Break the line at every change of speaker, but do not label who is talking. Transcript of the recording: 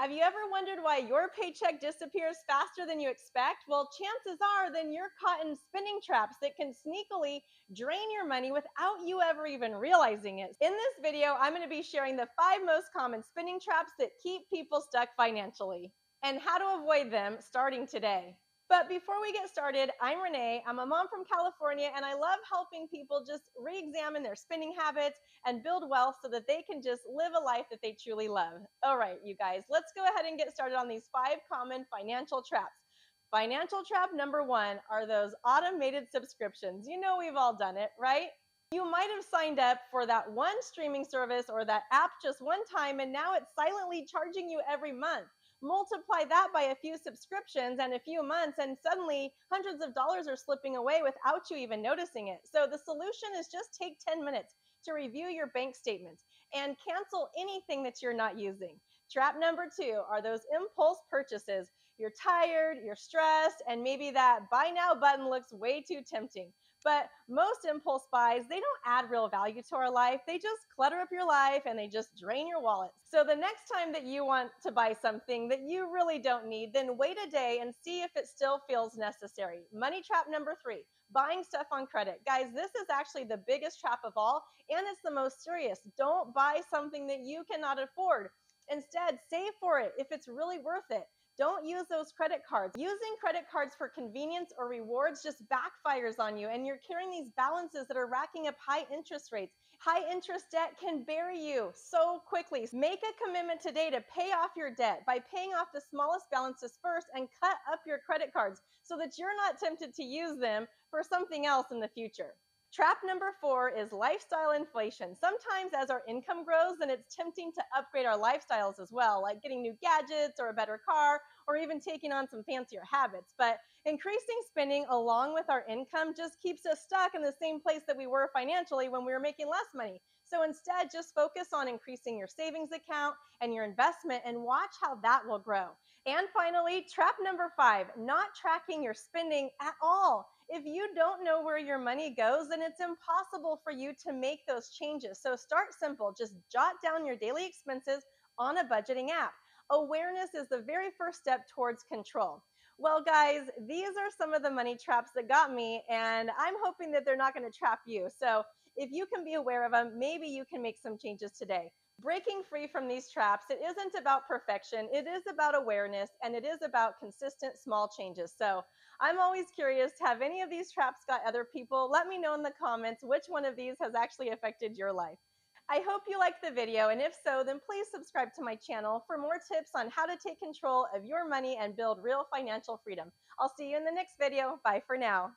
Have you ever wondered why your paycheck disappears faster than you expect? Well, chances are then you're caught in spending traps that can sneakily drain your money without you ever even realizing it. In this video, I'm going to be sharing the 5 most common spending traps that keep people stuck financially and how to avoid them starting today. But before we get started, I'm Renee. I'm a mom from California, and I love helping people just re-examine their spending habits and build wealth so that they can just live a life that they truly love. All right, you guys, let's go ahead and get started on these 5 common financial traps. Financial trap number 1 are those automated subscriptions. You know, we've all done it, right? You might have signed up for that one streaming service or that app just one time, and now it's silently charging you every month. Multiply that by a few subscriptions and a few months, and suddenly hundreds of dollars are slipping away without you even noticing it. So the solution is just take 10 minutes to review your bank statements and cancel anything that you're not using. Trap number 2 are those impulse purchases. You're tired, you're stressed, and maybe that buy now button looks way too tempting. But most impulse buys, they don't add real value to our life. They just clutter up your life and they just drain your wallet. So the next time that you want to buy something that you really don't need, then wait a day and see if it still feels necessary. Money trap number 3, buying stuff on credit. Guys, this is actually the biggest trap of all, and it's the most serious. Don't buy something that you cannot afford. Instead, save for it if it's really worth it. Don't use those credit cards. Using credit cards for convenience or rewards just backfires on you, and you're carrying these balances that are racking up high interest rates. High interest debt can bury you so quickly. Make a commitment today to pay off your debt by paying off the smallest balances first and cut up your credit cards so that you're not tempted to use them for something else in the future. Trap number 4 is lifestyle inflation. Sometimes as our income grows, then it's tempting to upgrade our lifestyles as well, like getting new gadgets or a better car, or even taking on some fancier habits. But increasing spending along with our income just keeps us stuck in the same place that we were financially when we were making less money. So instead, just focus on increasing your savings account and your investment and watch how that will grow. And finally, trap number 5, not tracking your spending at all. If you don't know where your money goes, then it's impossible for you to make those changes. So start simple. Just jot down your daily expenses on a budgeting app. Awareness is the very first step towards control. Well, guys, these are some of the money traps that got me, and I'm hoping that they're not going to trap you. So if you can be aware of them, maybe you can make some changes today. Breaking free from these traps, it isn't about perfection. It is about awareness, and it is about consistent small changes. So I'm always curious, have any of these traps got other people? Let me know in the comments which one of these has actually affected your life. I hope you liked the video, and if so, then please subscribe to my channel for more tips on how to take control of your money and build real financial freedom. I'll see you in the next video. Bye for now.